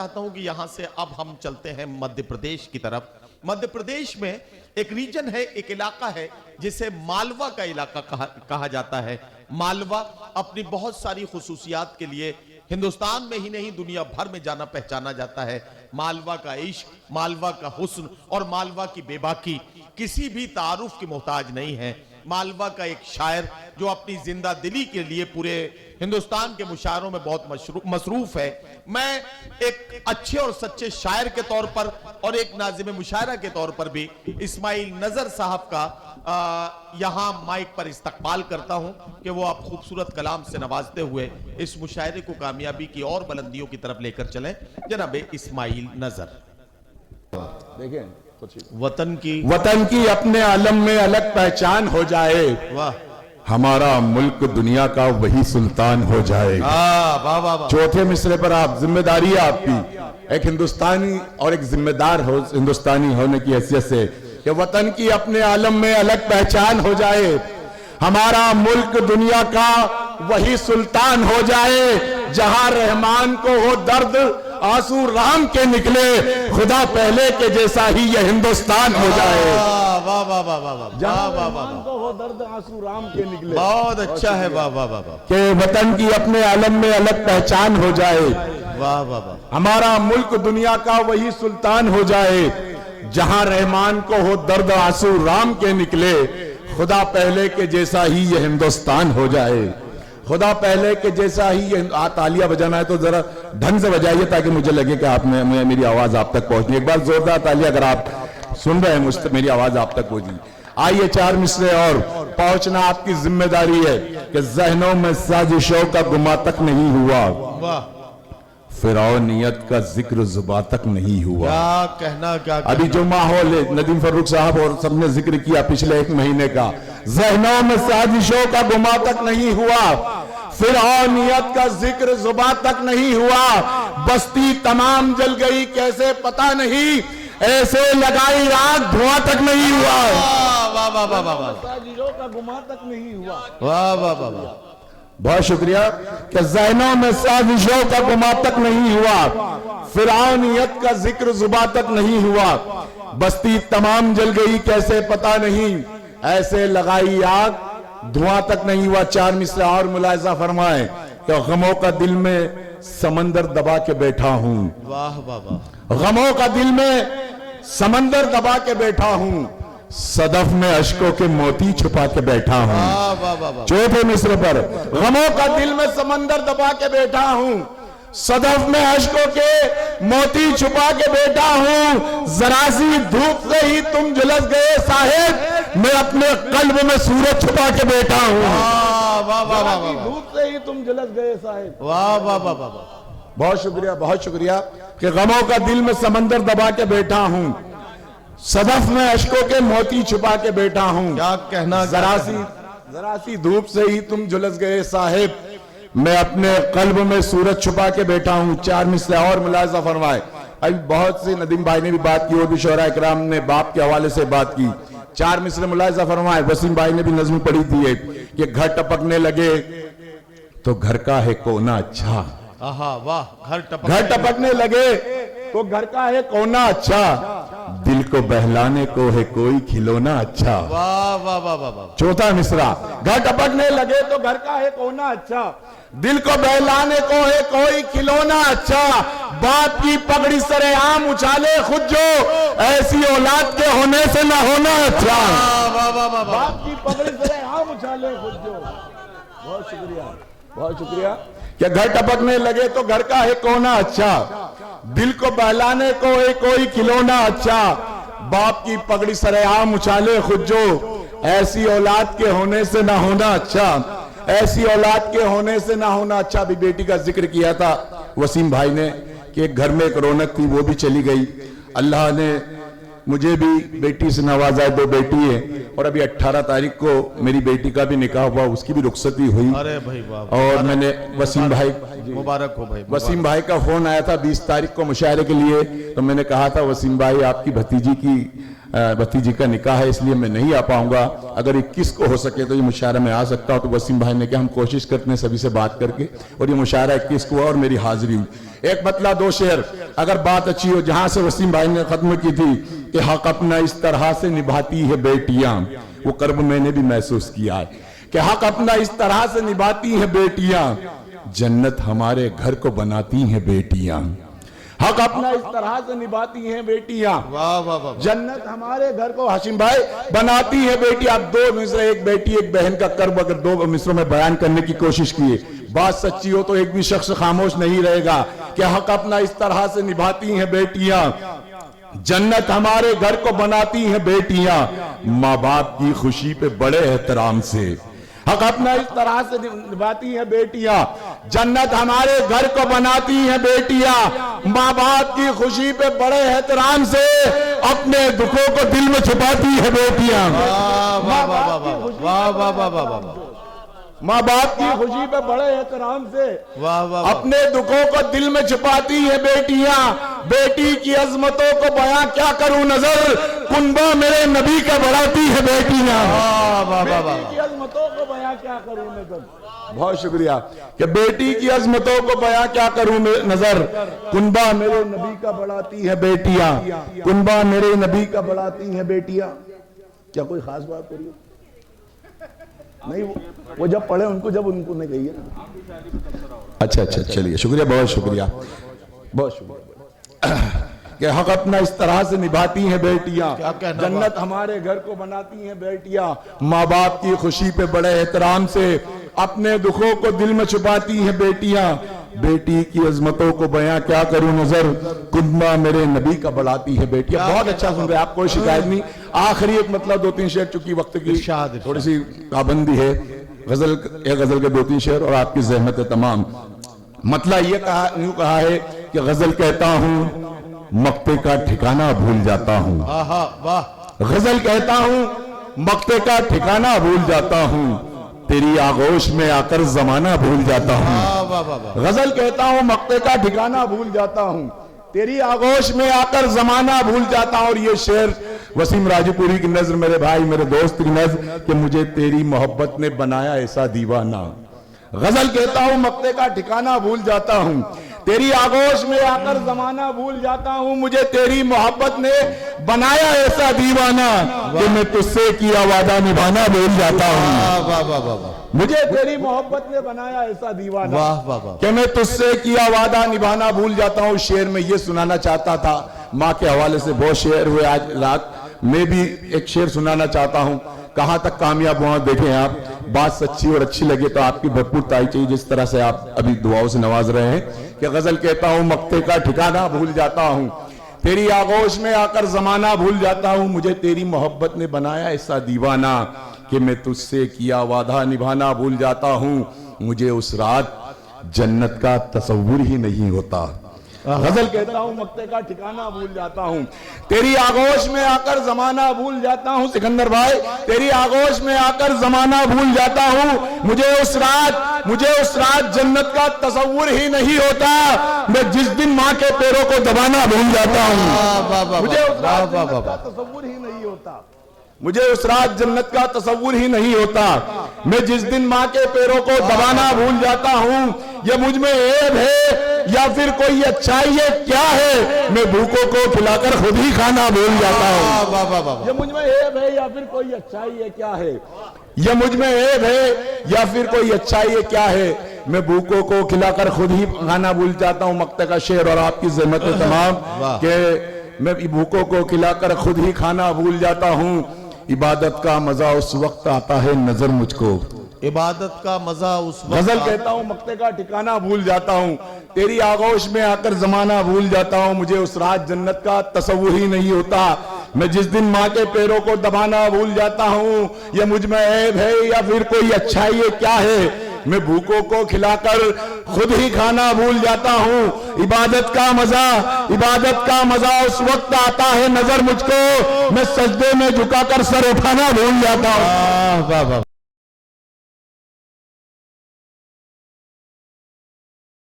चाहता हूं कि यहां से अब हम चलते हैं मध्य प्रदेश की तरफ। मध्य प्रदेश में एक रीजन है, एक इलाका है जिसे मालवा का इलाका कहा जाता है। मालवा अपनी बहुत सारी खुसूसियात के लिए हिंदुस्तान में ही नहीं दुनिया भर में जाना पहचाना जाता है। मालवा का इश्क, मालवा का हुस्न और मालवा की बेबाकी किसी भी तारुफ की मोहताज नहीं है। मालवा का एक शायर जो अपनी जिंदा दिली के लिए पूरे हिंदुस्तान के मुशायरों में बहुत मसरूफ है। मैं एक अच्छे और सच्चे शायर के तौर पर और एक नाज़िम मुशायरा के तौर पर भी इस्माइल नजर साहब का यहां माइक पर इस्तकबाल करता हूं कि वो आप खूबसूरत कलाम से नवाजते हुए इस मुशायरे को कामयाबी की और बुलंदियों की तरफ लेकर चलें। जनाब इस्माइल नजर। देखें वतन की अपने आलम में अलग पहचान हो जाए, वाह, हमारा मुल्क दुनिया का वही सुल्तान हो जाए। वाह वाह वाह। चौथे मिसरे पर आप, जिम्मेदारी है आपकी एक हिंदुस्तानी और एक जिम्मेदार हो हिंदुस्तानी होने की हैसियत से कि वतन की अपने आलम में अलग पहचान हो जाए, हमारा मुल्क दुनिया का वही सुल्तान हो जाए। जहां रहमान को हो दर्द आंसू राम के निकले, खुदा पहले के जैसा ही यह हिंदुस्तान हो जाए। वाह वाह वाह वाह वाह। जहां रहमान को हो दर्द आंसू राम के निकले, बहुत अच्छा है। वाह वाह वाह। कि वतन की अपने आलम में अलग पहचान हो जाए, वाह वाह वाह। हमारा मुल्क दुनिया का वही सुल्तान हो जाए। जहां रहमान को हो दर्द आंसू राम के निकले, खुदा पहले के जैसा ही यह हिंदुस्तान हो जाए। खुदा पहले के जैसा ही ये। तालियां बजाना है तो जरा ढंग से बजाइए ताकि मुझे लगे कि आप में मेरी आवाज आप तक पहुंचनी। एक बार जोरदार तालियां अगर आप सुन रहे हैं मुझसे, मेरी आवाज आप तक पहुंची। आइए चार मिसरे और पहुंचना आपकी जिम्मेदारी है कि जहनों में साजिशों का गुमा तक नहीं हुआ, वाह, फिरौनियत का जिक्र जुबां तक नहीं हुआ। क्या कहना, क्या अभी जो माहौल है, नदीम फर्रुख साहब और सबने जिक्र किया पिछले एक महीने का, जहनों में साजिशों का गुमा तक नहीं हुआ, फिरौनियत का जिक्र जुबां तक नहीं हुआ। बस्ती तमाम जल गई कैसे पता नहीं, ऐसे लगाई आग धुआं तक नहीं हुआ। वाह वाह वाह वाह। साजिशों का गुमा तक नहीं हुआ। वाह वाह वाह वाह। बहुत शुक्रिया कि ज़हनों में साजिशों का गुमा तक नहीं हुआ, फिरौनियत का जिक्र जुबां तक नहीं हुआ। बस्ती तमाम जल गई कैसे पता नहीं, ऐसे लगाई आग धुआं तक नहीं हुआ। चार मिसरे और मुलाहिजा फरमाएं कि गमों का दिल में समंदर दबा के बैठा हूं। वाह वाह वाह। गमों का दिल में समंदर दबा के बैठा हूं, सदफ में अश्कों के मोती छुपा के बैठा हूं। वाह वाह वाह। चौथे मिसरे पर, गमों का दिल में समंदर दबा के बैठा हूं, सदफ में अश्कों के मोती छुपा के बैठा हूं। जरा सी धूप से ही तुम झुलस गए साहिब, मैं अपने कल्ब में सूरज छुपा के बैठा हूं। वाह वाह वाह। धूप से ही तुम झुलस गए साहिब। वाह वाह वाह वाह। बहुत शुक्रिया, बहुत शुक्रिया कि गमों का दिल में समंदर दबा के बैठा हूं, सदफ में अश्कों के मोती छुपा के बैठा हूं। क्या कहना, जरा सी धूप से ही तुम झुलस गए साहिब, मैं अपने कल्ब में सूरज छुपा के बैठा हूं। चार मिसरे और मुलाहिजा फरमाए। अभी बहुत से नदीम भाई ने भी बात की और भी शोरा इकराम ने बाप के हवाले से बात की। चार मिसरे मुलाहिजा फरमाए। वसीम भाई ने भी नज़्म पढ़ी थी कि घर टपकने लगे तो घर का है कोना अच्छा। वाह। घर टपकने लगे तो घर का है कोना अच्छा, दिल को बहलाने को है कोई खिलौना अच्छा। वाह वाह वाह वाह। चौथा मिसरा, घर टपकने लगे तो घर का है कोना अच्छा, दिल को बहलाने को है कोई खिलौना अच्छा। बाप की पगड़ी सरेआम उछाले खुद जो, ऐसी औलाद के होने से न होना अच्छा। वाह वाह वाह। बाप की पगड़ी सरेआम उछाले खुद जो। बहुत शुक्रिया, बहुत शुक्रिया कि घर टपकने लगे तो घर का है कोना अच्छा, दिल को बहलाने को है कोई खिलौना अच्छा। बाप की पगड़ी सरेआम उछाले खुद जो, ऐसी औलाद के होने से ना होना अच्छा, ऐसी औलाद के होने से ना होना अच्छा। भी बेटी का जिक्र किया था वसीम भाई ने कि एक घर में एक रौनक थी, वो भी चली गई। अल्लाह ने मुझे भी बेटी से नवाजा है, दो बेटी है, और अभी 18 तारीख को मेरी बेटी का भी निकाह हुआ, उसकी भी रुखसती हुई। अरे भाई वाह। और मैंने वसीम भाई, मुबारक हो भाई। वसीम भाई का फोन आया था 20 तारीख को मुशायरे के लिए, तो मैंने कहा था वसीम भाई आपकी भतीजी की भतीजी का निकाह है, इसलिए मैं नहीं आ पाऊंगा। अगर 21 को हो सके तो ये मुशायरा में आ सकता हूं। तो वसीम भाई ने कहा हम कोशिश करते हैं सभी से बात करके, और ये मुशायरा 21 को हुआ और मेरी हाजिरी हुई। एक मतला दो शेर, अगर बात अच्छी हो, जहां से वसीम भाई ने खत्म की थी कि हक अपना इस तरह से निभाती है बेटियां, वो कर्ब मैंने भी महसूस किया है कि हक अपना इस तरह से निभाती है बेटियां, जन्नत हमारे घर को बनाती हैं बेटियां। हक अपना इस तरह से निभाती हैं बेटियां, वाह वाह वाह, जन्नत हमारे घर को हाशिम भाई बनाती है बेटी। आप दो मिसरे, एक बेटी एक बहन का कर्ब अगर दो मिसरों में बयान करने की कोशिश किए, बात सच्ची हो तो एक भी शख्स खामोश नहीं रहेगा कि हक अपना इस तरह से निभाती हैं बेटियां, जन्नत हमारे घर को बनाती हैं बेटियां, माँ बाप की खुशी पे बड़े एहतराम से। हक अपना इस तरह से निभाती हैं बेटियां, जन्नत हमारे घर को बनाती हैं बेटियां, माँ बाप की खुशी पे बड़े एहतराम से अपने दुखों को दिल में छुपाती है बेटियां। वाह वाह वाह वाह वाह वाह वाह वाह, माँ बाप की खुशी पे बड़े एहतराम से वाह वाह, अपने दुखों को दिल में छुपाती है बेटियां। बेटी की अजमतों को बयां क्या करूं नजर, कुनबा मेरे नबी का बढ़ाती है बेटियां। बेटी की अजमतों को बयां क्या करूं नजर, बहुत शुक्रिया, कि बेटी की अजमतों को बयां क्या करूं नजर, कुनबा मेरे नबी का बढ़ाती है बेटियां, कुनबा मेरे नबी का बढ़ाती है बेटियां। क्या कोई खास बात हो रही है? नहीं, वो जब पढ़े उनको, जब उनको नहीं कही है। अच्छा अच्छा, चलिए शुक्रिया, बहुत शुक्रिया, बहुत शुक्रिया। कि हक अपना इस तरह से निभाती हैं बेटियां, जन्नत हमारे घर को बनाती हैं बेटियां, माँ बाप की खुशी पे बड़े एहतराम से अपने दुखों को दिल में छुपाती हैं बेटियां। बेटी की अजमतों को बयां क्या करूं नजर, कुनबा मेरे नबी का बढ़ाती है बेटियां। बहुत अच्छा सुन रहे हैं आप, कोई शिकायत नहीं। आखिरी एक मतलब 2-3 शेर, चूंकि वक्त की थोड़ी सी पाबंदी है, गजल, एक गजल के 2-3 शेर और आपकी ज़हमत है तमाम। मतलब ये यूं कहा है कि गजल कहता हूं मक्ते का ठिकाना भूल जाता हूं, गजल कहता हूं मक्ते का ठिकाना भूल जाता हूं, तेरी आगोश में आकर जमाना भूल जाता हूं। गजल कहता हूं मक्ते का ठिकाना भूल जाता हूं, तेरी आगोश में आकर जमाना भूल जाता हूं। और ये शेर वसीम राजपुरी की नज्र, मेरे भाई मेरे दोस्त की नज्र, कि मुझे तेरी मोहब्बत ने बनाया ऐसा दीवाना। गजल कहता हूं मक्ते का ठिकाना भूल जाता हूं, तेरी आगोश में आकर जमाना भूल जाता हूं, मुझे तेरी मोहब्बत ने बनाया ऐसा दीवाना कि मैं तुझसे किया वादा निभाना भूल जाता हूं। मुझे तेरी मोहब्बत ने बनाया ऐसा दीवाना कि मैं तुझसे किया वादा निभाना भूल जाता हूं। शेर में ये सुनाना चाहता था, माँ के हवाले से बहुत शेर हुए आज रात, मैं भी एक शेर सुनाना चाहता हूं। कहां तक कामयाब हुआ देखें आप, बात सच्ची और अच्छी लगे तो आपकी भरपूर ताई चाहिए, जिस तरह से आप अभी दुआओं से नवाज रहे हैं। कि गजल कहता हूं मक्ते का ठिकाना भूल जाता हूं, तेरी आगोश में आकर जमाना भूल जाता हूं, मुझे तेरी मोहब्बत ने बनाया ऐसा दीवाना कि मैं तुझसे किया वादा निभाना भूल जाता हूं, मुझे उस रात जन्नत का तसव्वुर ही नहीं होता। गजल कहता हूं मक्ते का ठिकाना भूल जाता हूं, तेरी आगोश में आकर जमाना भूल जाता हूं। सिकंदर भाई, तेरी आगोश में आकर जमाना भूल जाता हूं, मुझे उस रात जन्नत का तसव्वुर ही नहीं होता, मैं जिस दिन माँ के पैरों को दबाना भूल जाता हूं, मुझे उस रात जन्नत का तसव्वुर ही नहीं होता, मुझे उस रात जन्नत का तसव्वुर ही नहीं होता, मैं जिस दिन माँ के पैरों को दबाना भूल जाता हूँ। ये मुझ में ऐब है या फिर कोई अच्छाई है क्या है, मैं भूखों को खिलाकर खुद ही खाना भूल जाता हूँ। ये मुझ में ऐब है या फिर कोई अच्छाई है क्या है, ये मुझ में ऐब है या फिर कोई अच्छाई है क्या है, मैं भूखों को खिलाकर खुद ही खाना भूल जाता हूँ। मक्ते का शेर और आपकी ज़हमत तमाम के मैं भूखों को खिलाकर खुद ही खाना भूल जाता हूँ। इबादत का मजा उस वक्त आता है नजर मुझको, इबादत का मजा उस वक्त। गजल कहता हूं मक्ते का ठिकाना भूल जाता हूं, तेरी आगोश में आकर जमाना भूल जाता हूं, मुझे उस रात जन्नत का तसव्वुर ही नहीं होता, मैं जिस दिन माँ के पैरों को दबाना भूल जाता हूं। यह मुझ में ऐब है या फिर कोई अच्छाई है क्या है, मैं भूखों को खिलाकर खुद ही खाना भूल जाता हूँ। इबादत का मजा उस वक्त आता है नजर मुझको, मैं सजदे में झुकाकर सर उठाना भूल जाता हूँ।